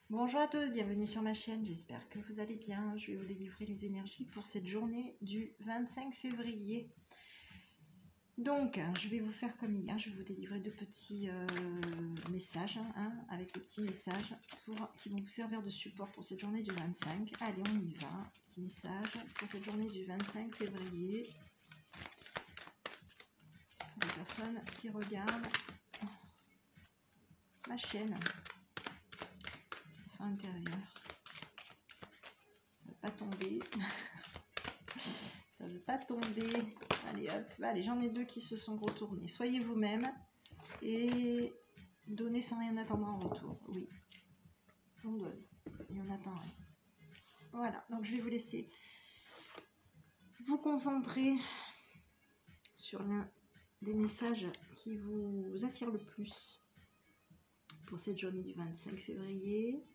Bonjour à tous, bienvenue sur ma chaîne, j'espère que vous allez bien. Je vais vous délivrer les énergies pour cette journée du 25 février. Donc, je vais vous faire comme hier, je vais vous délivrer deux petits messages, avec des petits messages qui vont vous servir de support pour cette journée du 25. Allez, on y va. Petit message pour cette journée du 25 février. Pour les personnes qui regardent ma chaîne. Intérieur, ça ne veut pas tomber, ça ne veut pas tomber. Allez hop, allez, j'en ai deux qui se sont retournés. Soyez vous-même et donnez sans rien attendre en retour. Oui, on donne et on attend rien. Voilà, donc je vais vous laisser vous concentrer sur l'un des messages qui vous attire le plus pour cette journée du 25 février.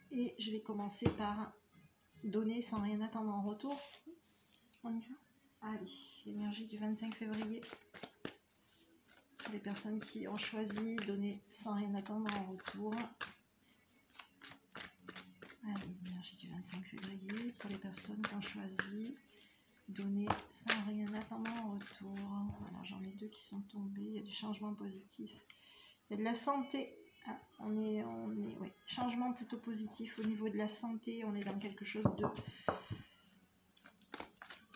Et je vais commencer par donner sans rien attendre en retour. On y va. Allez, l'énergie du 25 février. Pour les personnes qui ont choisi donner sans rien attendre en retour. Allez, l'énergie du 25 février. Pour les personnes qui ont choisi donner sans rien attendre en retour. Alors j'en ai deux qui sont tombés. Il y a du changement positif. Il y a de la santé. Ah, on est ouais, changement plutôt positif au niveau de la santé. On est dans quelque chose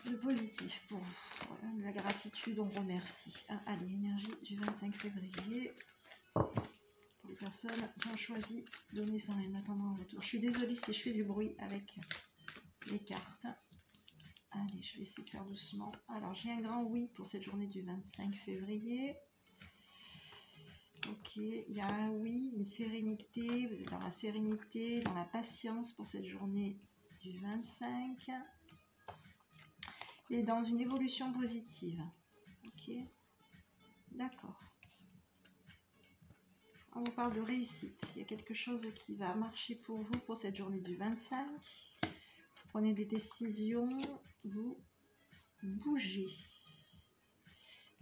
de positif pour vous. Voilà, de la gratitude, on remercie. Ah, allez, énergie du 25 février. Pour les personnes qui ont choisi donner sans rien attendre en retour. Je suis désolée si je fais du bruit avec les cartes. Allez, je vais essayer de faire doucement. Alors, j'ai un grand oui pour cette journée du 25 février. Ok, il y a un oui, une sérénité, vous êtes dans la sérénité, dans la patience pour cette journée du 25 et dans une évolution positive. Ok, d'accord. On vous parle de réussite, il y a quelque chose qui va marcher pour vous pour cette journée du 25. Vous prenez des décisions, vous bougez.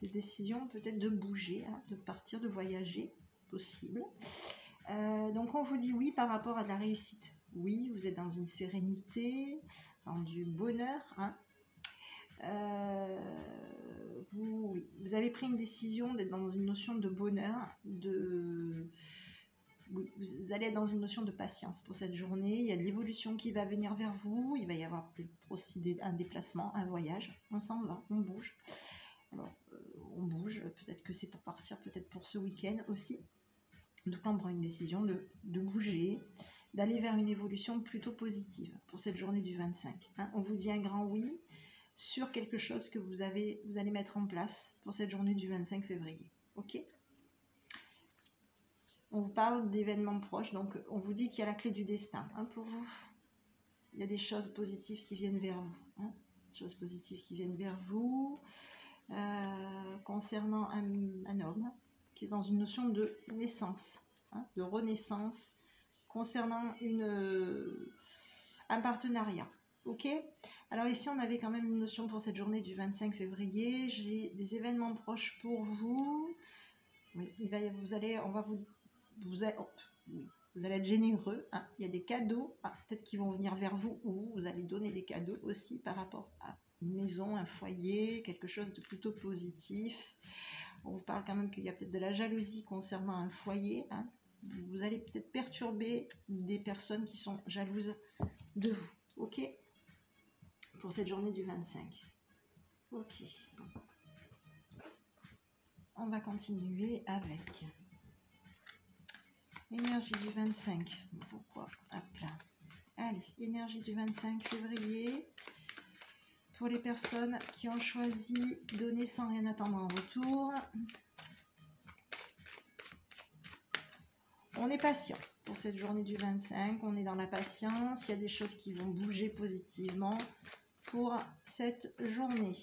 Des décisions peut-être de bouger, de partir, de voyager, possible. Donc on vous dit oui par rapport à de la réussite. Oui, vous êtes dans une sérénité, dans du bonheur. Vous avez pris une décision d'être dans une notion de bonheur, oui, vous allez être dans une notion de patience pour cette journée. Il y a de l'évolution qui va venir vers vous. Il va y avoir peut-être aussi un déplacement, un voyage. On s'en va, on bouge. Alors, on bouge, peut-être que c'est pour partir, peut-être pour ce week-end aussi. Donc, on prend une décision de bouger, d'aller vers une évolution plutôt positive pour cette journée du 25. On vous dit un grand oui sur quelque chose que vous allez mettre en place pour cette journée du 25 février. Ok ? On vous parle d'événements proches, donc on vous dit qu'il y a la clé du destin pour vous. Il y a des choses positives qui viennent vers vous. Des choses positives qui viennent vers vous. Concernant un homme qui est dans une notion de naissance, de renaissance, concernant un partenariat. Ok ? Alors ici, on avait quand même une notion pour cette journée du 25 février. J'ai des événements proches pour vous. Oui, vous allez être généreux. Il y a des cadeaux, peut-être qui vont venir vers vous, ou vous allez donner des cadeaux aussi par rapport à une maison, un foyer, quelque chose de plutôt positif. On vous parle quand même qu'il y a peut-être de la jalousie concernant un foyer. Vous allez peut-être perturber des personnes qui sont jalouses de vous. Ok ? Pour cette journée du 25. Ok. Bon. On va continuer avec énergie du 25. Pourquoi ? Hop là. Allez, énergie du 25 février. Pour les personnes qui ont choisi donner sans rien attendre en retour. On est patient pour cette journée du 25. On est dans la patience. Il y a des choses qui vont bouger positivement pour cette journée.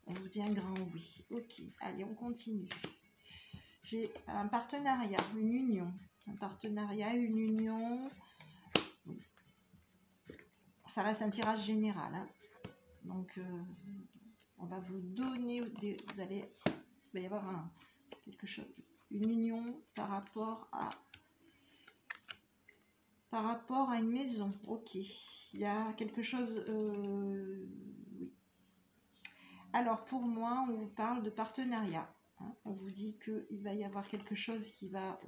On vous dit un grand oui. Ok, allez, on continue. J'ai un partenariat, une union. Un partenariat, une union. Ça reste un tirage général. Donc, on va vous donner, il va y avoir quelque chose, une union par rapport à Par rapport à une maison, ok. Il y a quelque chose... oui. Alors, pour moi, on vous parle de partenariat. Hein. On vous dit qu'il va y avoir quelque chose qui va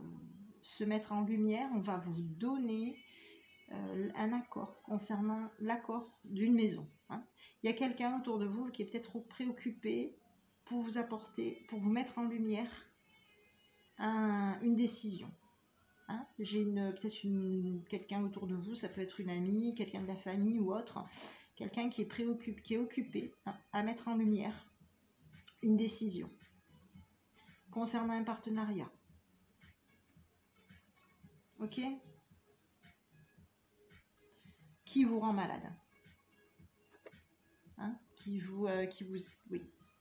se mettre en lumière. On va vous donner un accord concernant l'accord d'une maison. Hein. Il y a quelqu'un autour de vous qui est peut-être préoccupé pour vous apporter, pour vous mettre en lumière une décision. Hein. J'ai peut-être quelqu'un autour de vous, ça peut être une amie, quelqu'un de la famille ou autre, quelqu'un qui est occupé à mettre en lumière une décision concernant un partenariat. Ok? Qui vous rend malade. Hein? Oui,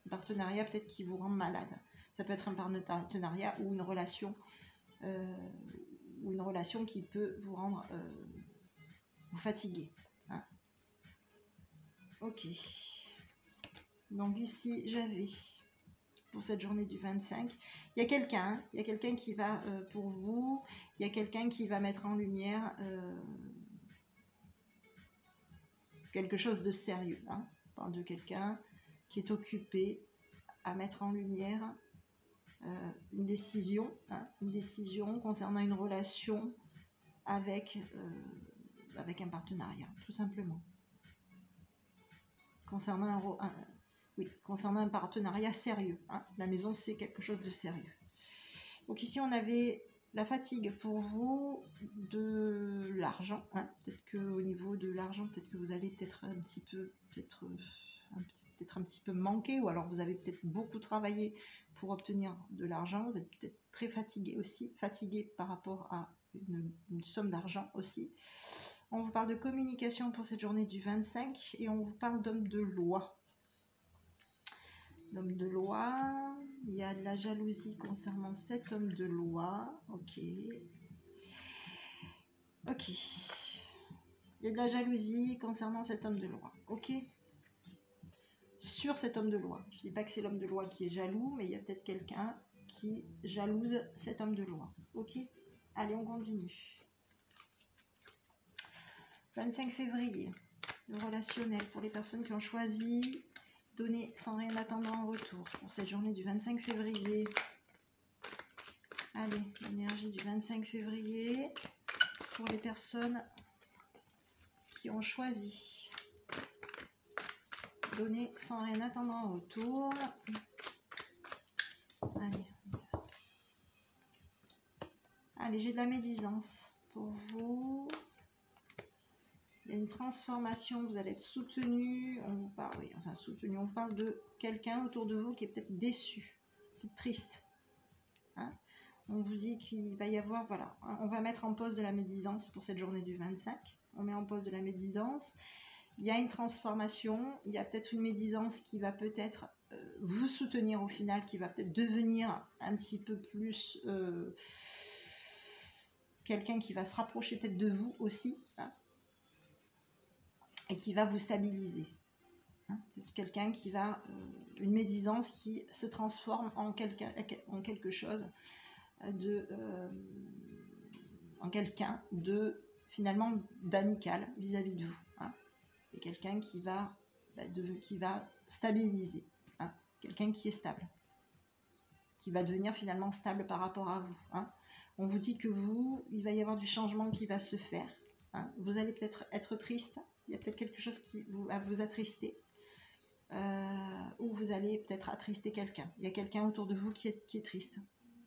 un partenariat peut-être qui vous rend malade. Ça peut être un partenariat ou une relation qui peut vous rendre vous fatiguer. Hein? Ok. Donc ici, j'avais pour cette journée du 25, il y a quelqu'un qui va pour vous, il y a quelqu'un qui va mettre en lumière quelque chose de sérieux. Hein. On parle de quelqu'un qui est occupé à mettre en lumière une décision concernant une relation avec un partenariat, tout simplement. Concernant un partenariat sérieux. Hein. La maison, c'est quelque chose de sérieux. Donc ici, on avait la fatigue pour vous, de l'argent. Hein. Peut-être qu'au niveau de l'argent, peut-être que vous allez peut-être un petit peu manquer, ou alors vous avez peut-être beaucoup travaillé pour obtenir de l'argent. Vous êtes peut-être très fatigué aussi, fatigué par rapport à une somme d'argent aussi. On vous parle de communication pour cette journée du 25 et on vous parle d'homme de loi. L'homme de loi, il y a de la jalousie concernant cet homme de loi. Ok. Ok. Il y a de la jalousie concernant cet homme de loi. Ok. Sur cet homme de loi. Je ne dis pas que c'est l'homme de loi qui est jaloux, mais il y a peut-être quelqu'un qui jalouse cet homme de loi. Ok. Allez, on continue. 25 février, le relationnel pour les personnes qui ont choisi donner sans rien attendre en retour pour cette journée du 25 février. Allez, l'énergie du 25 février pour les personnes qui ont choisi donner sans rien attendre en retour. Allez, j'ai de la médisance pour vous. Il y a une transformation, vous allez être soutenu. On vous parle, soutenu. On parle de quelqu'un autour de vous qui est peut-être déçu, peut-être triste. Hein? On vous dit qu'il va y avoir, voilà, on va mettre en pause de la médisance pour cette journée du 25. On met en pause de la médisance. Il y a une transformation. Il y a peut-être une médisance qui va peut-être vous soutenir au final, qui va peut-être devenir un petit peu plus quelqu'un qui va se rapprocher peut-être de vous aussi. Hein? Et qui va vous stabiliser. Hein, quelqu'un qui va, une médisance qui se transforme en quelque chose en quelqu'un de finalement d'amical vis-à-vis de vous. Hein, et quelqu'un qui va stabiliser. Hein, quelqu'un qui est stable. Qui va devenir finalement stable par rapport à vous. Hein. On vous dit que il va y avoir du changement qui va se faire. Hein. Vous allez peut-être être triste. Il y a peut-être quelque chose qui va vous attrister. Ou vous allez peut-être attrister quelqu'un. Il y a quelqu'un autour de vous qui est triste.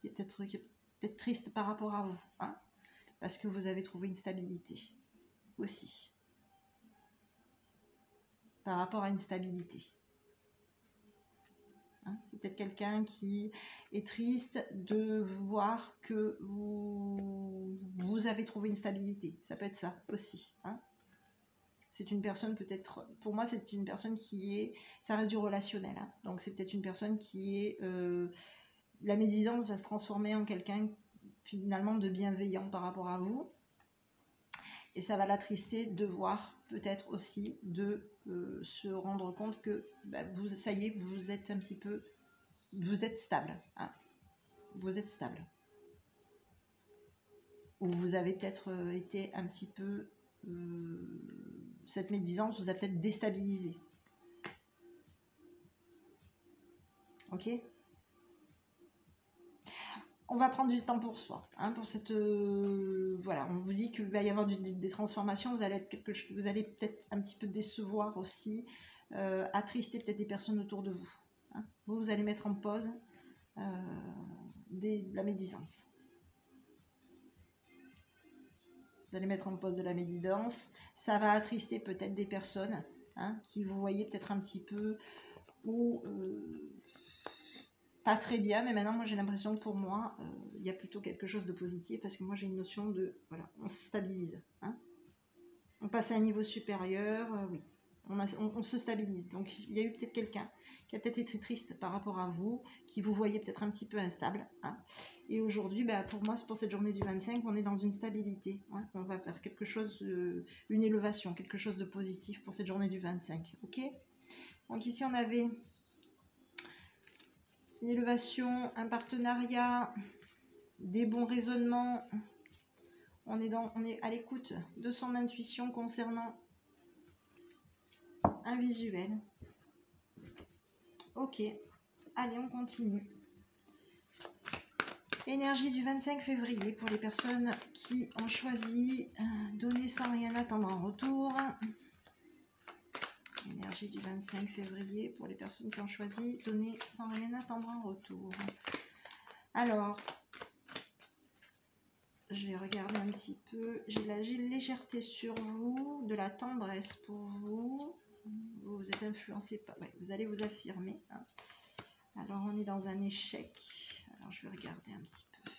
Qui est peut-être triste par rapport à vous. Hein, parce que vous avez trouvé une stabilité. Aussi. Par rapport à une stabilité. Hein, c'est peut-être quelqu'un qui est triste de voir que vous avez trouvé une stabilité. Ça peut être ça aussi. Hein. C'est une personne peut-être, pour moi c'est une personne ça reste du relationnel. Hein. Donc c'est peut-être une personne qui est, la médisance va se transformer en quelqu'un finalement de bienveillant par rapport à vous. Et ça va l'attrister de voir peut-être aussi, de se rendre compte que ça y est, vous êtes un petit peu, vous êtes stable. Hein. Vous êtes stable. ou vous avez peut-être été un petit peu... cette médisance vous a peut-être déstabilisé. Ok? On va prendre du temps pour soi, hein, pour cette... voilà, on vous dit qu'il va y avoir des transformations, vous allez peut-être un petit peu décevoir aussi, attrister peut-être des personnes autour de vous. Hein. Vous allez mettre en pause de la médisance. Vous allez mettre en pause de la médisance, ça va attrister peut-être des personnes, hein, qui vous voyez peut-être un petit peu, ou... pas très bien, mais maintenant moi j'ai l'impression que pour moi il y a plutôt quelque chose de positif, parce que moi j'ai une notion de, voilà, on se stabilise, hein, on passe à un niveau supérieur, oui, on se stabilise. Donc il y a eu peut-être quelqu'un qui a peut-être été triste par rapport à vous, qui vous voyait peut-être un petit peu instable, hein, et aujourd'hui, pour moi, c'est pour cette journée du 25, on est dans une stabilité, hein, on va faire quelque chose, une élévation, quelque chose de positif pour cette journée du 25, ok. Donc ici on avait une élévation, un partenariat, des bons raisonnements. On est à l'écoute de son intuition concernant un visuel. Ok, allez, on continue. Énergie du 25 février pour les personnes qui ont choisi donner sans rien attendre en retour. Énergie du 25 février pour les personnes qui ont choisi donner sans rien attendre en retour. Alors, je vais regarder un petit peu. J'ai de la légèreté sur vous, de la tendresse pour vous. Vous êtes influencé par... Ouais, vous allez vous affirmer. Hein. Alors, on est dans un échec. Alors, je vais regarder un petit peu.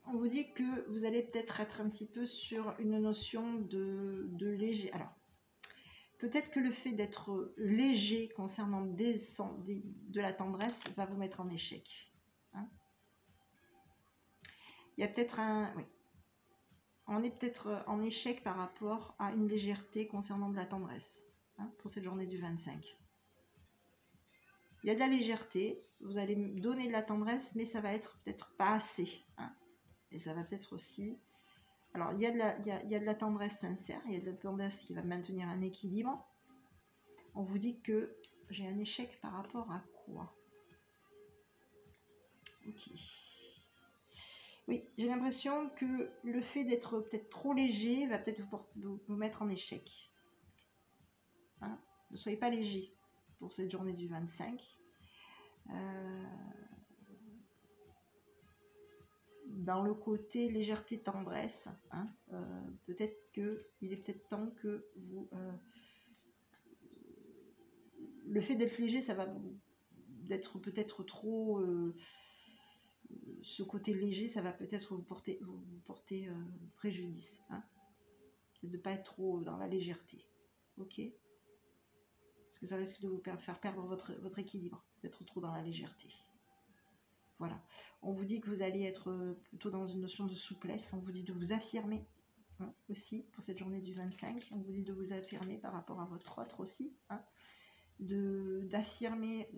On vous dit que vous allez peut-être être un petit peu sur une notion de léger. Alors, peut-être que le fait d'être léger concernant de la tendresse va vous mettre en échec. Hein. Il y a peut-être un... Oui. On est peut-être en échec par rapport à une légèreté concernant de la tendresse, hein, pour cette journée du 25. Il y a de la légèreté, vous allez me donner de la tendresse, mais ça va être peut-être pas assez. Hein. Et ça va peut-être aussi... Alors, il y a de la tendresse sincère, il y a de la tendresse qui va maintenir un équilibre. On vous dit que j'ai un échec par rapport à quoi? Ok. Oui, j'ai l'impression que le fait d'être peut-être trop léger va peut-être vous mettre en échec. Hein, ne soyez pas léger pour cette journée du 25. Dans le côté légèreté tendresse, hein, peut-être qu'il est peut-être temps que vous... le fait d'être léger, ça va d'être peut-être trop... ce côté léger, ça va peut-être vous porter préjudice. Hein, de ne pas être trop dans la légèreté. Ok? Parce que ça risque de vous faire perdre votre équilibre, d'être trop dans la légèreté. Voilà. On vous dit que vous allez être plutôt dans une notion de souplesse. On vous dit de vous affirmer, hein, aussi pour cette journée du 25. On vous dit de vous affirmer par rapport à votre autre aussi. Hein, d'affirmer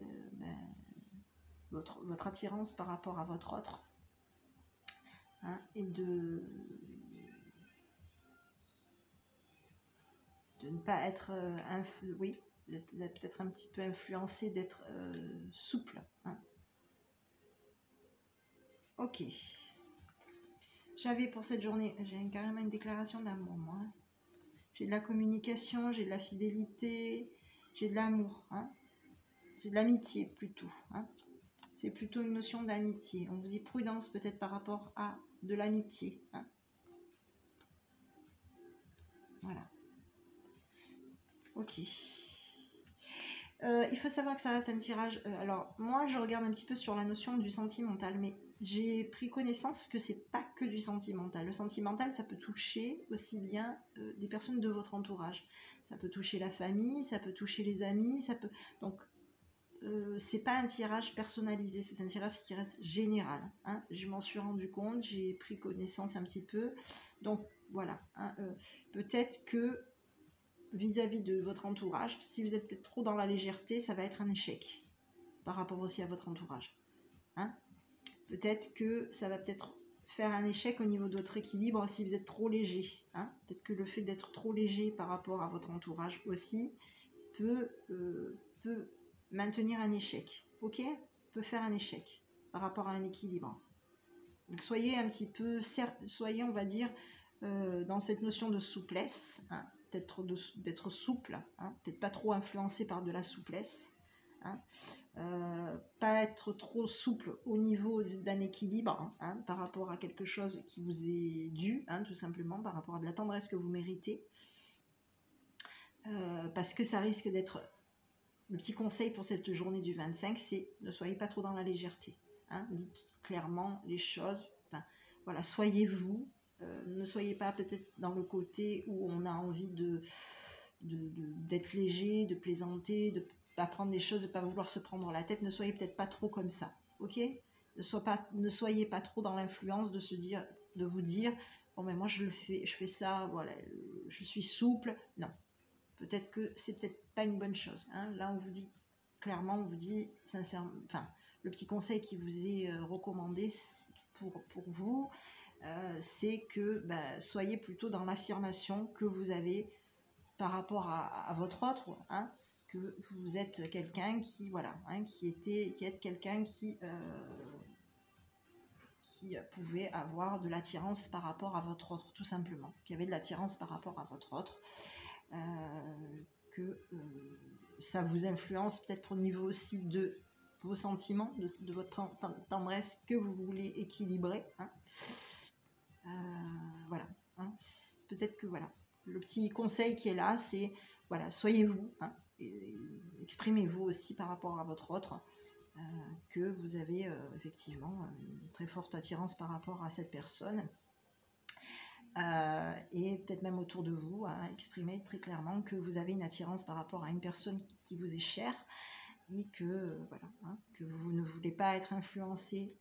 votre attirance par rapport à votre autre. Hein, et de ne pas être... oui, vous êtes peut-être un petit peu influencé d'être souple. Hein. Ok. J'avais pour cette journée, j'ai carrément une déclaration d'amour, moi. J'ai de la communication, j'ai de la fidélité, j'ai de l'amour. Hein. J'ai de l'amitié plutôt. Hein. C'est plutôt une notion d'amitié. On vous dit prudence peut-être par rapport à de l'amitié. Hein. Voilà. Ok. Il faut savoir que ça reste un tirage. Alors, moi, je regarde un petit peu sur la notion du sentimental, mais j'ai pris connaissance que c'est pas que du sentimental. Le sentimental, ça peut toucher aussi bien des personnes de votre entourage. Ça peut toucher la famille, ça peut toucher les amis, ça peut... Donc, c'est pas un tirage personnalisé, c'est un tirage qui reste général. Hein. Je m'en suis rendu compte, j'ai pris connaissance un petit peu. Donc, voilà. Hein, peut-être que vis-à-vis de votre entourage, si vous êtes peut-être trop dans la légèreté, ça va être un échec. par rapport aussi à votre entourage. Hein, peut-être que ça va peut-être faire un échec au niveau de votre équilibre si vous êtes trop léger. Hein, peut-être que le fait d'être trop léger par rapport à votre entourage aussi peut maintenir un échec. Ok, peut faire un échec par rapport à un équilibre. Donc soyez un petit peu, soyez on va dire dans cette notion de souplesse, hein, d'être souple, hein, peut-être pas trop influencé par de la souplesse, hein, pas être trop souple au niveau d'un équilibre, hein, par rapport à quelque chose qui vous est dû, hein, tout simplement par rapport à de la tendresse que vous méritez, parce que ça risque d'être, le petit conseil pour cette journée du 25, c'est ne soyez pas trop dans la légèreté, hein, dites clairement les choses, enfin, voilà, soyez vous. Ne soyez pas peut-être dans le côté où on a envie d'être léger, de plaisanter, de ne pas prendre les choses, de ne pas vouloir se prendre la tête. Ne soyez peut-être pas trop comme ça, ok? Ne soyez pas trop dans l'influence de vous dire, bon mais moi je fais ça, voilà, je suis souple. Non, peut-être que c'est peut-être pas une bonne chose. Hein. Là on vous dit clairement, on vous dit sincèrement, enfin le petit conseil qui vous est recommandé pour vous. C'est que soyez plutôt dans l'affirmation que vous avez par rapport à votre autre, hein, que vous êtes quelqu'un qui, voilà, hein, qui est quelqu'un qui pouvait avoir de l'attirance par rapport à votre autre, tout simplement, qui avait de l'attirance par rapport à votre autre, que ça vous influence peut-être au niveau aussi de vos sentiments, de votre tendresse que vous voulez équilibrer, hein. Voilà, hein, peut-être que voilà, le petit conseil qui est là, c'est voilà, soyez vous, hein, et exprimez-vous aussi par rapport à votre autre, que vous avez effectivement une très forte attirance par rapport à cette personne, et peut-être même autour de vous, hein, exprimez très clairement que vous avez une attirance par rapport à une personne qui vous est chère, et que voilà, hein, que vous ne voulez pas être influencé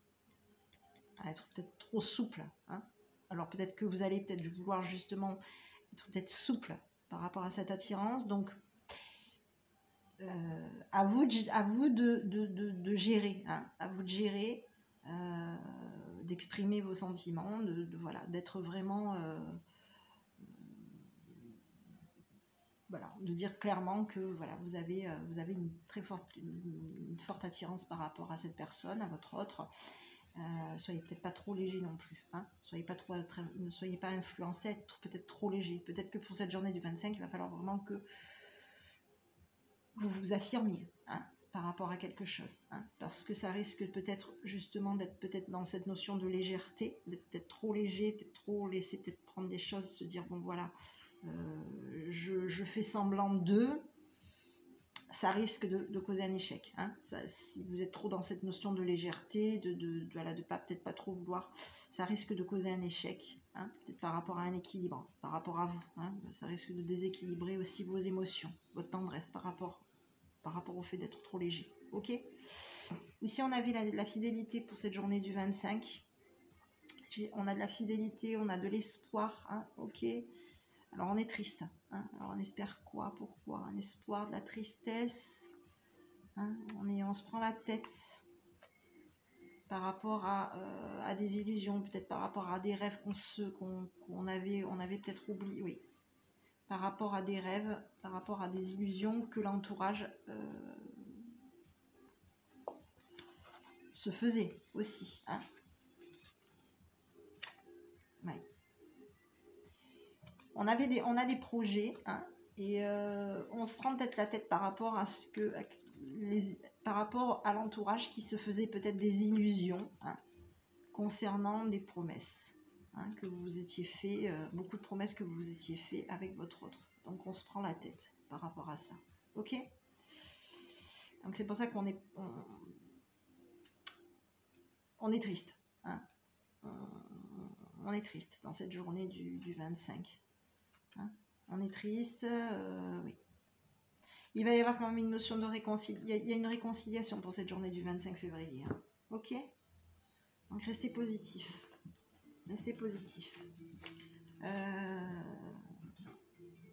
à être peut-être trop souple, hein. Alors peut-être que vous allez peut-être vouloir justement être peut-être souple par rapport à cette attirance. Donc à vous de gérer, hein, à vous de gérer, d'exprimer vos sentiments, voilà, d'être vraiment voilà, de dire clairement que voilà, vous avez une très forte, une forte attirance par rapport à cette personne, à votre autre. Soyez peut-être pas trop léger non plus, hein. Ne soyez pas influencé, peut-être trop léger. Peut-être que pour cette journée du 25, il va falloir vraiment que vous vous affirmiez, hein, par rapport à quelque chose, hein, parce que ça risque peut-être justement d'être peut-être dans cette notion de légèreté, d'être peut-être trop léger, peut-être trop laisser peut-être prendre des choses, se dire bon voilà, je fais semblant d'eux. Ça risque de causer un échec, hein. Si vous êtes trop dans cette notion de légèreté, de pas peut-être pas trop vouloir, ça risque de causer un échec, hein, peut-être par rapport à un équilibre, par rapport à vous, hein. Ça risque de déséquilibrer aussi vos émotions, votre tendresse par rapport au fait d'être trop léger. Ok. Ici on a vu la fidélité pour cette journée du 25. On a de la fidélité, on a de l'espoir, hein, ok. Alors on est triste, hein. Alors on espère quoi? Pourquoi? Un espoir, de la tristesse, hein. On se prend la tête par rapport à des illusions, peut-être par rapport à des rêves qu'on avait peut-être oublié, oui. Par rapport à des rêves, par rapport à des illusions que l'entourage se faisait aussi, hein. Ouais. On a des projets, hein, et on se prend peut-être la tête par rapport à par rapport à l'entourage qui se faisait peut-être des illusions, hein, concernant des promesses, hein, que vous vous étiez fait, beaucoup de promesses que vous vous étiez fait avec votre autre. Donc on se prend la tête par rapport à ça. Ok. Donc c'est pour ça qu'on est triste, hein. On est triste dans cette journée du 25. Hein, on est triste, oui. Il va y avoir quand même une notion de réconciliation. Il y a une réconciliation pour cette journée du 25 février. Hein. Ok. Donc restez positif. Restez positif.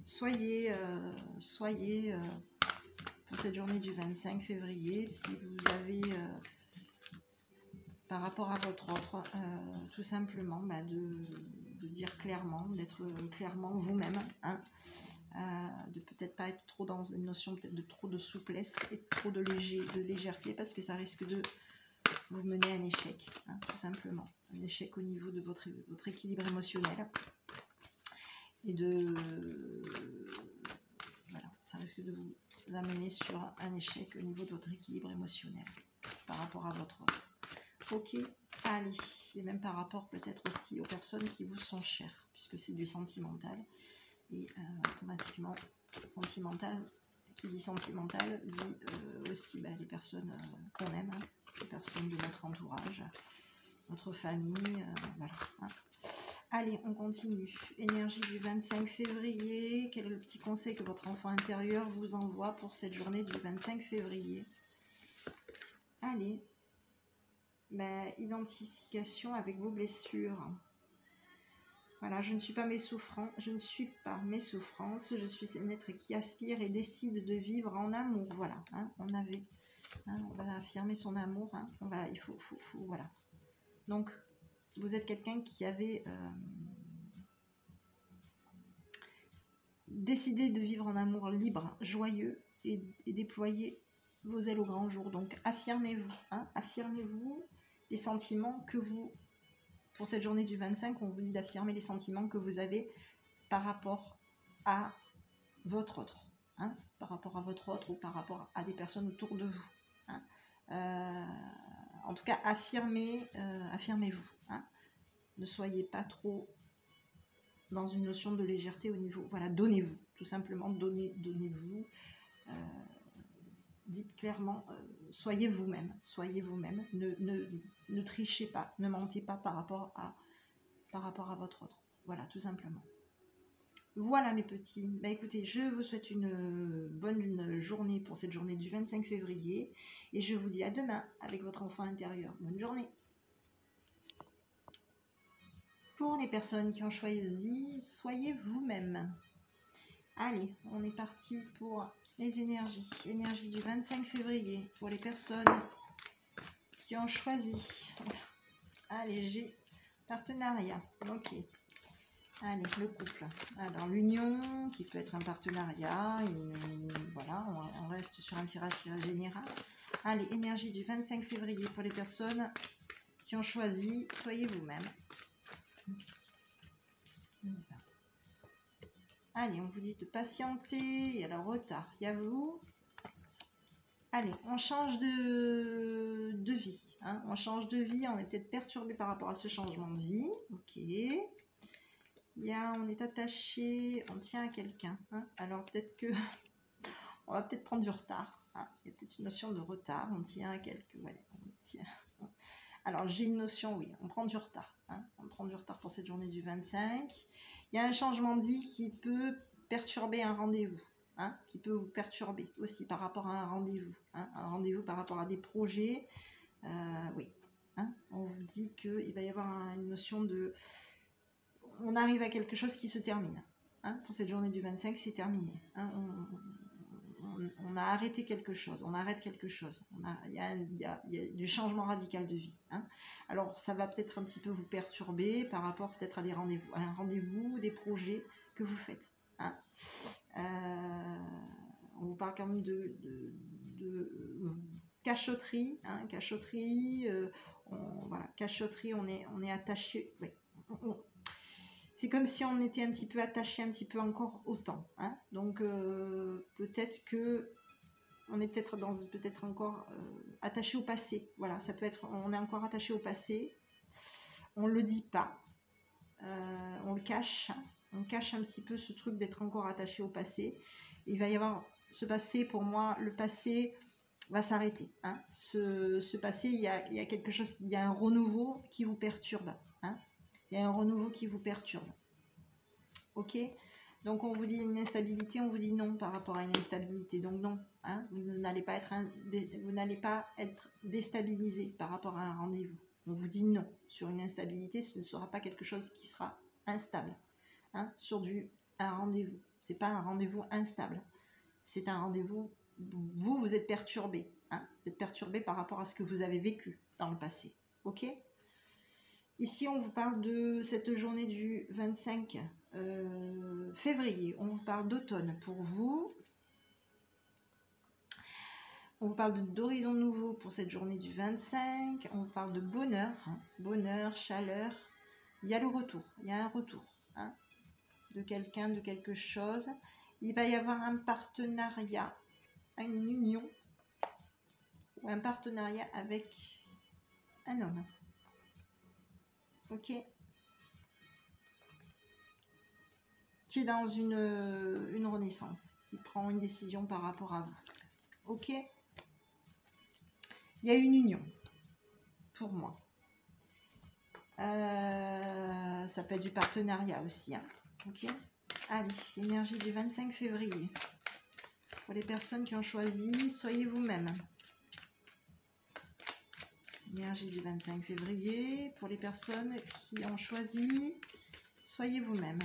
Soyez pour cette journée du 25 février. Si vous avez, par rapport à votre autre, tout simplement de dire clairement, d'être clairement vous-même, hein, de peut-être pas être trop dans une notion peut-être de trop de souplesse et trop de légèreté, parce que ça risque de vous mener à un échec, hein, tout simplement. Un échec au niveau de votre équilibre émotionnel. Et voilà, ça risque de vous amener sur un échec au niveau de votre équilibre émotionnel par rapport à votre autre. Ok, allez, et même par rapport peut-être aussi aux personnes qui vous sont chères, puisque c'est du sentimental. Et automatiquement, sentimental, qui dit sentimental, dit aussi les personnes qu'on aime, hein, les personnes de notre entourage, notre famille, voilà. Hein. Allez, on continue. Énergie du 25 février. Quel est le petit conseil que votre enfant intérieur vous envoie pour cette journée du 25 février? Allez. Identification avec vos blessures. Voilà, je ne suis pas mes souffrances, je suis un être qui aspire et décide de vivre en amour. Voilà, hein, on va affirmer son amour, hein, il faut, voilà. Donc, vous êtes quelqu'un qui avait décidé de vivre en amour libre, joyeux et déployer vos ailes au grand jour. Donc, affirmez-vous, hein, affirmez-vous les sentiments que vous... Pour cette journée du 25, on vous dit d'affirmer les sentiments que vous avez par rapport à votre autre, hein, par rapport à votre autre ou par rapport à des personnes autour de vous. Hein. En tout cas, affirmez-vous. Hein. Ne soyez pas trop dans une notion de légèreté au niveau... Voilà, donnez-vous, tout simplement, donnez-vous. Dites clairement, soyez vous-même, ne trichez pas, ne mentez pas par rapport à votre autre. Voilà, tout simplement. Voilà mes petits. Écoutez, je vous souhaite une bonne journée pour cette journée du 25 février et je vous dis à demain avec votre enfant intérieur. Bonne journée. Pour les personnes qui ont choisi, soyez vous-même. Allez, on est parti pour les énergies. Énergie du 25 février pour les personnes qui ont choisi. Allez, j'ai partenariat. Ok. Allez, le couple. Alors, l'union, qui peut être un partenariat. Voilà, on reste sur un tirage général. Allez, énergie du 25 février pour les personnes qui ont choisi. Soyez vous-même. Allez, on vous dit de patienter. Il y a le retard. Il y a vous. Allez, on change de vie. Hein. On change de vie. On est peut-être perturbé par rapport à ce changement de vie. Ok. On est attaché. On tient à quelqu'un. Hein. Alors, peut-être que... on va peut-être prendre du retard. Hein. Il y a peut-être une notion de retard. On tient à quelqu'un. Ouais, on tient. Alors, j'ai une notion, oui. On prend du retard. Hein. On prend du retard pour cette journée du 25. Il y a un changement de vie qui peut perturber un rendez-vous, hein, qui peut vous perturber aussi par rapport à un rendez-vous, hein, un rendez-vous par rapport à des projets, oui, hein, on vous dit qu'il va y avoir une notion de... On arrive à quelque chose qui se termine, hein, pour cette journée du 25, c'est terminé, hein, on a arrêté quelque chose, on arrête quelque chose, il y a du changement radical de vie. Hein. Alors ça va peut-être un petit peu vous perturber par rapport peut-être à des rendez-vous, un rendez-vous, des projets que vous faites. Hein. On vous parle quand même de cachotterie, hein, cachotterie, voilà, cachotterie, on est attaché. Ouais, c'est comme si on était un petit peu attaché un petit peu encore au temps. Hein. Donc peut-être que on est peut-être encore attaché au passé. Voilà, ça peut être, on est encore attaché au passé. On le dit pas, on le cache. On cache un petit peu ce truc d'être encore attaché au passé. Il va y avoir ce passé, pour moi, le passé va s'arrêter. Hein. Ce passé, il y a quelque chose, il y a un renouveau qui vous perturbe. Hein. Il y a un renouveau qui vous perturbe. Ok ? Donc on vous dit une instabilité, on vous dit non par rapport à une instabilité. Donc non, hein, vous n'allez pas être déstabilisé par rapport à un rendez-vous. On vous dit non. Sur une instabilité, ce ne sera pas quelque chose qui sera instable. Hein, sur un rendez-vous. Ce n'est pas un rendez-vous instable. C'est un rendez-vous vous êtes perturbé. Hein, vous êtes perturbé par rapport à ce que vous avez vécu dans le passé. Ok? Ici, on vous parle de cette journée du 25 février. On vous parle d'automne pour vous. On vous parle d'horizons nouveaux pour cette journée du 25. On vous parle de bonheur, hein, bonheur, chaleur. Il y a le retour, il y a un retour hein, de quelqu'un, de quelque chose. Il va y avoir un partenariat, une union ou un partenariat avec un homme. Ok? Qui est dans une renaissance, qui prend une décision par rapport à vous. Ok? Il y a une union, pour moi. Ça peut être du partenariat aussi. Hein. Ok? Allez, énergie du 25 février. Pour les personnes qui ont choisi, soyez vous-même. Énergie du 25 février. Pour les personnes qui ont choisi, soyez vous-même.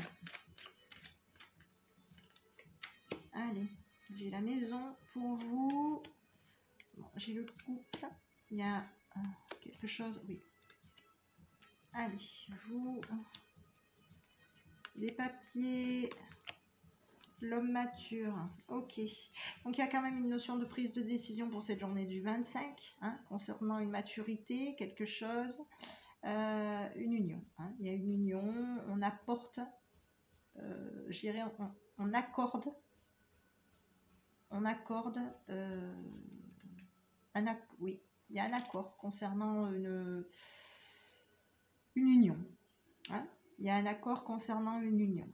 Allez, j'ai la maison pour vous. Bon, j'ai le couple. Il y a quelque chose, oui. Allez, vous, les papiers, l'homme mature, ok. Donc il y a quand même une notion de prise de décision pour cette journée du 25, hein, concernant une maturité, quelque chose, une union. Hein. Il y a une union, on apporte, je dirais, on accorde, oui, il y a un accord concernant une union. Hein. Il y a un accord concernant une union.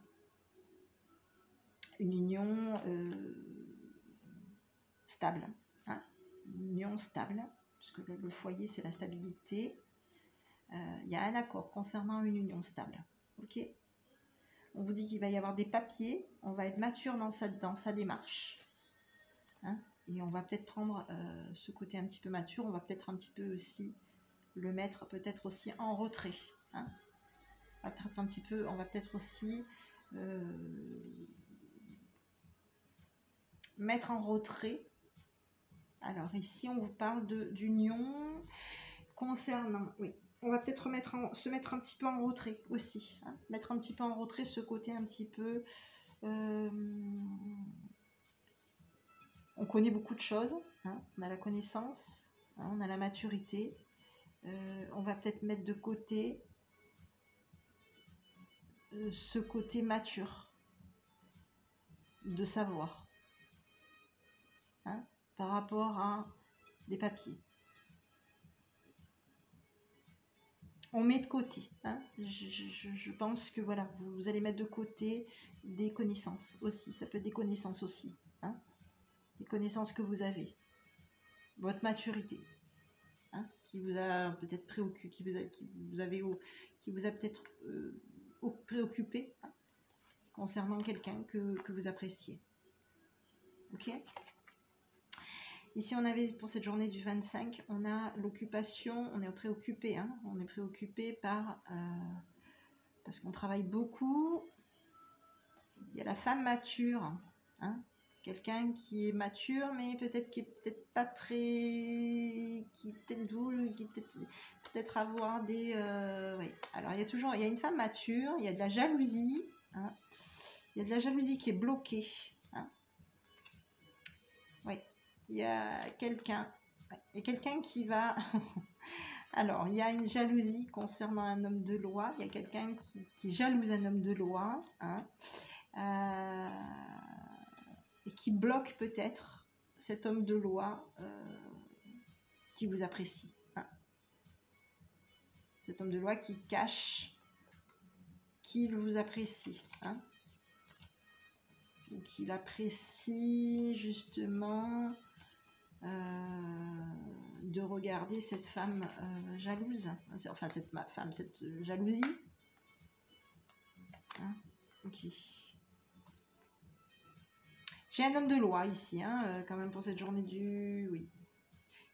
Une union stable. Hein. Une union stable, puisque le foyer, c'est la stabilité. Il y a un accord concernant une union stable. Ok. On vous dit qu'il va y avoir des papiers. On va être mature dans sa démarche. Hein. Et on va peut-être prendre ce côté un petit peu mature. On va peut-être un petit peu aussi le mettre peut-être aussi en retrait. Hein. On va peut-être aussi mettre en retrait. Alors ici on vous parle d'union concernant, oui, on va peut-être se mettre un petit peu en retrait aussi, hein, mettre un petit peu en retrait ce côté un petit peu, on connaît beaucoup de choses, hein, on a la connaissance, hein, on a la maturité, on va peut-être mettre de côté ce côté mature de savoir. Hein, par rapport à des papiers. On met de côté. Hein, je pense que voilà, vous allez mettre de côté des connaissances aussi. Ça peut être des connaissances aussi. Hein, des connaissances que vous avez. Votre maturité. Hein, qui vous a peut-être préoccupé, qui vous a peut-être préoccupé hein, concernant quelqu'un que vous appréciez. Ok ? Ici, on avait pour cette journée du 25, on a l'occupation, on est préoccupé, hein, on est préoccupé parce qu'on travaille beaucoup. Il y a la femme mature, hein, quelqu'un qui est mature, mais peut-être qui est peut-être pas très, qui est peut-être doux, qui peut-être avoir des, ouais. Alors il y a une femme mature, il y a de la jalousie, hein, il y a de la jalousie qui est bloquée. Hein. Oui. Il y a quelqu'un qui va... Alors, il y a une jalousie concernant un homme de loi. Il y a quelqu'un qui jalouse un homme de loi. Hein, et qui bloque peut-être cet homme de loi qui vous apprécie. Hein. Cet homme de loi qui cache qu'il vous apprécie. Hein. Qu'il apprécie justement... de regarder cette femme jalouse, enfin cette jalousie. Hein, ok. J'ai un homme de loi ici, hein, quand même pour cette journée du... Oui.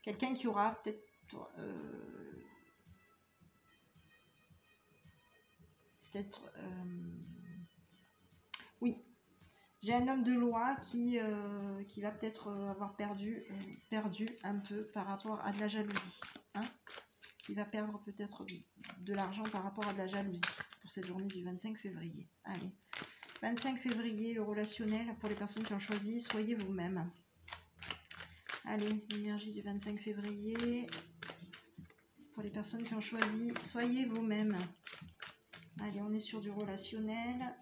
Quelqu'un qui aura peut-être... oui. J'ai un homme de loi qui va peut-être avoir perdu un peu par rapport à de la jalousie. Hein, qui va perdre peut-être de l'argent par rapport à de la jalousie pour cette journée du 25 février. Allez, 25 février, le relationnel pour les personnes qui ont choisi, soyez vous-même. Allez, l'énergie du 25 février, pour les personnes qui ont choisi, soyez vous-même. Allez, on est sur du relationnel.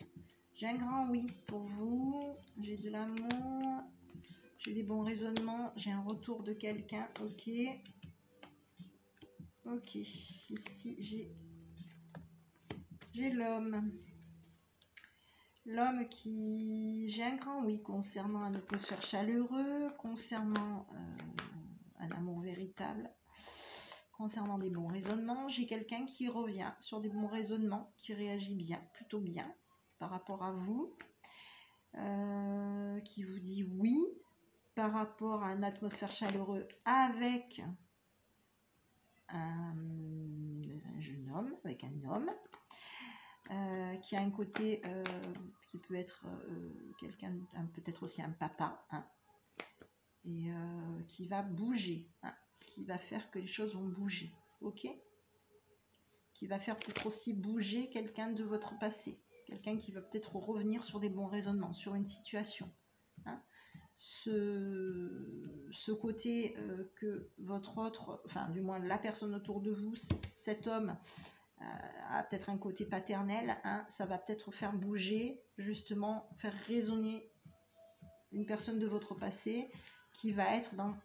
J'ai un grand oui pour vous, j'ai de l'amour, j'ai des bons raisonnements, j'ai un retour de quelqu'un, ok. Ok, ici j'ai l'homme. L'homme qui... J'ai un grand oui concernant un atmosphère chaleureux, concernant un amour véritable, concernant des bons raisonnements. J'ai quelqu'un qui revient sur des bons raisonnements, qui réagit bien, plutôt bien par rapport à vous, qui vous dit oui par rapport à une atmosphère chaleureuse avec un jeune homme, avec un homme. Qui a un côté qui peut être quelqu'un, peut-être aussi un papa, hein, et qui va bouger, hein, qui va faire que les choses vont bouger, ok, qui va faire peut-être aussi bouger quelqu'un de votre passé, quelqu'un qui va peut-être revenir sur des bons raisonnements, sur une situation, hein. Ce côté que votre autre, enfin du moins la personne autour de vous, cet homme, a peut-être un côté paternel, hein, ça va peut-être faire bouger, justement, faire résonner une personne de votre passé qui va être dans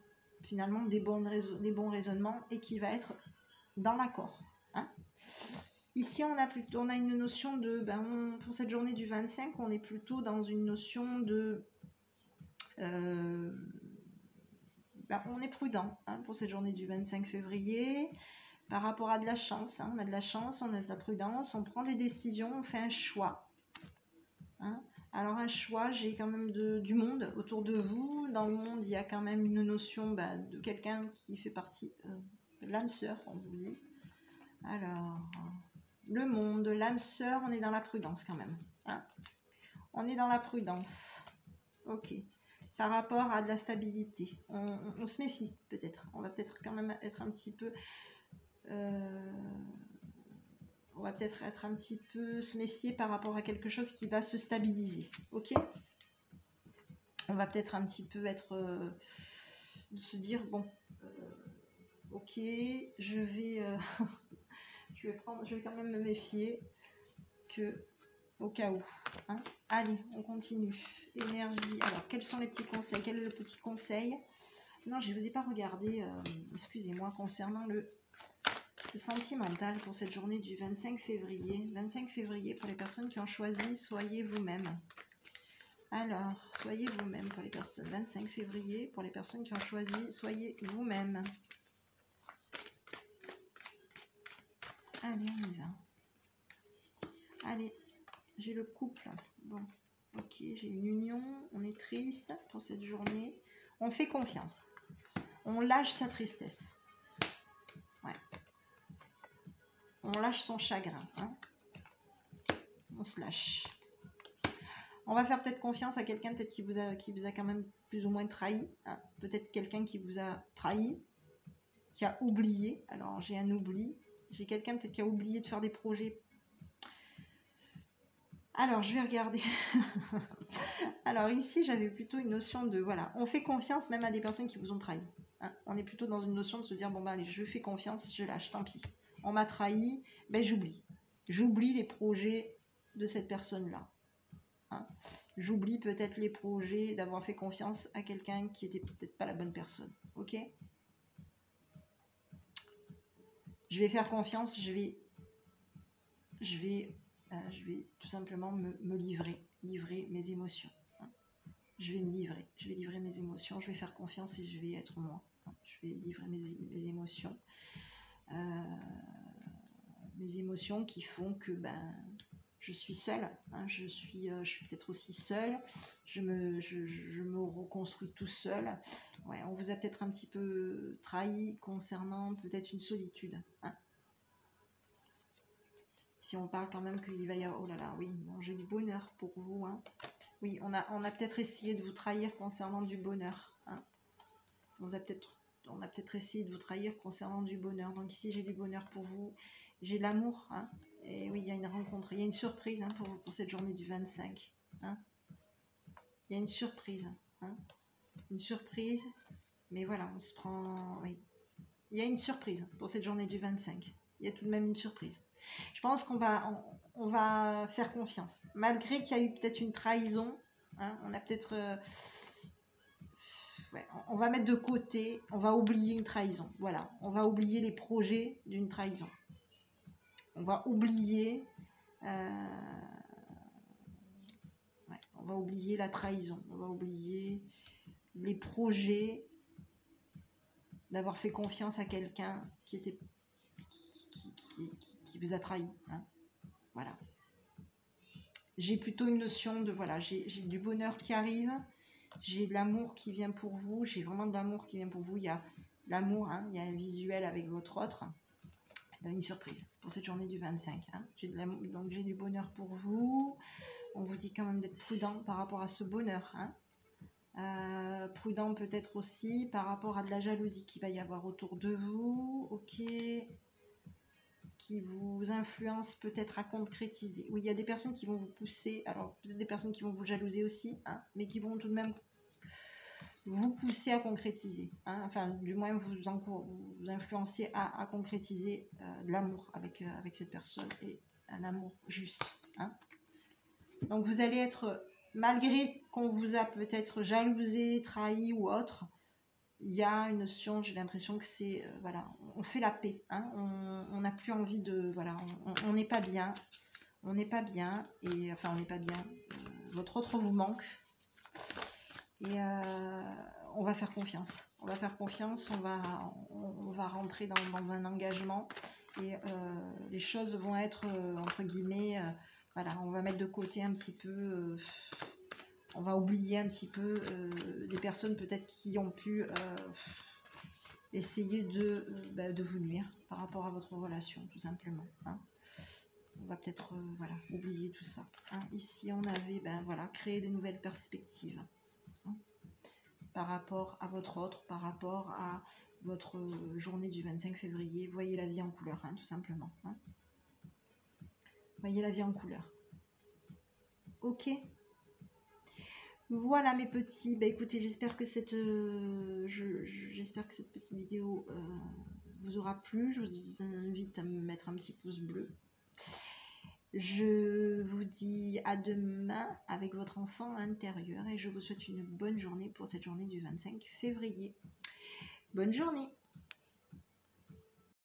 finalement des bons raisonnements et qui va être dans l'accord. Hein. Ici, on a une notion de, pour cette journée du 25, on est plutôt dans une notion de... on est prudent, hein, pour cette journée du 25 février. Par rapport à de la chance, hein, on a de la chance, on a de la prudence, on prend des décisions, on fait un choix. Hein. Alors un choix, j'ai quand même du monde autour de vous. Dans le monde, il y a quand même une notion de quelqu'un qui fait partie de l'âme sœur, on vous dit. Alors, le monde, l'âme sœur, on est dans la prudence quand même. Hein. On est dans la prudence. Ok. Par rapport à de la stabilité, on se méfie peut-être. On va peut-être quand même être un petit peu... on va peut-être être un petit peu se méfier par rapport à quelque chose qui va se stabiliser, ok. On va peut-être un petit peu être se dire bon, ok, je vais je vais quand même me méfier que au cas où. Hein. Allez, on continue. Énergie. Alors, quels sont les petits conseils? Quel est le petit conseil? Non, je ne vous ai pas regardé. Excusez-moi, concernant le sentimental pour cette journée du 25 février. 25 février, pour les personnes qui ont choisi, soyez vous-même. Alors, soyez vous-même pour les personnes. 25 février, pour les personnes qui ont choisi, soyez vous-même. Allez, on y va. Allez, j'ai le couple. Bon, ok, j'ai une union. On est triste pour cette journée. On fait confiance. On lâche sa tristesse. Ouais. On lâche son chagrin. Hein. On se lâche. On va faire peut-être confiance à quelqu'un peut-être qui vous a quand même plus ou moins trahi. Hein. Peut-être quelqu'un qui vous a trahi, qui a oublié. Alors j'ai un oubli. J'ai quelqu'un peut-être qui a oublié de faire des projets. Alors je vais regarder. Alors ici j'avais plutôt une notion de voilà, on fait confiance même à des personnes qui vous ont trahi. Hein. On est plutôt dans une notion de se dire bon allez, je fais confiance, je lâche, tant pis. On m'a trahi, j'oublie. J'oublie les projets de cette personne-là. Hein. J'oublie peut-être les projets d'avoir fait confiance à quelqu'un qui n'était peut-être pas la bonne personne. Ok? Je vais faire confiance, je vais tout simplement me livrer mes émotions. Hein. Je vais livrer mes émotions, je vais faire confiance et je vais être moi. Hein. Je vais livrer mes émotions. Mes émotions qui font que je suis seule, hein, je suis peut-être aussi seule, je me reconstruis tout seul. Ouais, on vous a peut-être un petit peu trahi concernant peut-être une solitude. Hein. Si on parle quand même qu'il va y avoir... Oh là là, oui, bon, j'ai du bonheur pour vous. Hein. Oui, on a peut-être essayé de vous trahir concernant du bonheur. Hein. On a peut-être essayé de vous trahir concernant du bonheur. Donc ici, j'ai du bonheur pour vous. J'ai l'amour. Hein. Et oui, il y a une rencontre. Il y a une surprise hein, pour cette journée du 25. Hein. Il y a une surprise. Hein. Une surprise. Mais voilà, on se prend... Oui. Il y a une surprise pour cette journée du 25. Il y a tout de même une surprise. Je pense qu'on va faire confiance. Malgré qu'il y a eu peut-être une trahison, hein, on a peut-être... ouais, on va mettre de côté, on va oublier une trahison. Voilà, on va oublier les projets d'une trahison. On va oublier... ouais, on va oublier la trahison. On va oublier les projets d'avoir fait confiance à quelqu'un qui vous a trahi. Hein. Voilà. J'ai plutôt une notion de, voilà, j'ai du bonheur qui arrive, j'ai de l'amour qui vient pour vous, j'ai vraiment de l'amour qui vient pour vous, il y a l'amour, hein, il y a un visuel avec votre autre, une surprise pour cette journée du 25. Hein. Donc j'ai du bonheur pour vous, on vous dit quand même d'être prudent par rapport à ce bonheur. Hein. Prudent peut-être aussi par rapport à de la jalousie qu'il va y avoir autour de vous, ok, qui vous influence peut-être à concrétiser. Oui, il y a des personnes qui vont vous pousser, alors peut-être des personnes qui vont vous jalouser aussi, hein, mais qui vont tout de même vous pousser à concrétiser. Hein, enfin, du moins vous influencer à concrétiser de l'amour avec cette personne et un amour juste. Hein. Donc vous allez être, malgré qu'on vous a peut-être jalousé, trahi ou autre, il y a une notion, j'ai l'impression que c'est, voilà, on fait la paix, hein, on n'a plus envie de, voilà, on n'est pas bien, et enfin on n'est pas bien, votre autre vous manque, et on va faire confiance, on va rentrer dans un engagement, et les choses vont être, entre guillemets, voilà, on va mettre de côté un petit peu... on va oublier un petit peu des personnes peut-être qui ont pu essayer de vous nuire par rapport à votre relation, tout simplement. Hein. On va peut-être voilà, oublier tout ça. Hein. Ici, on avait voilà, créé des nouvelles perspectives hein, par rapport à votre autre, par rapport à votre journée du 25 février. Voyez la vie en couleur, hein, tout simplement. Hein. Voyez la vie en couleur. Ok. Voilà mes petits, écoutez, j'espère que cette petite vidéo vous aura plu. Je vous invite à me mettre un petit pouce bleu. Je vous dis à demain avec votre enfant intérieur et je vous souhaite une bonne journée pour cette journée du 25 février. Bonne journée!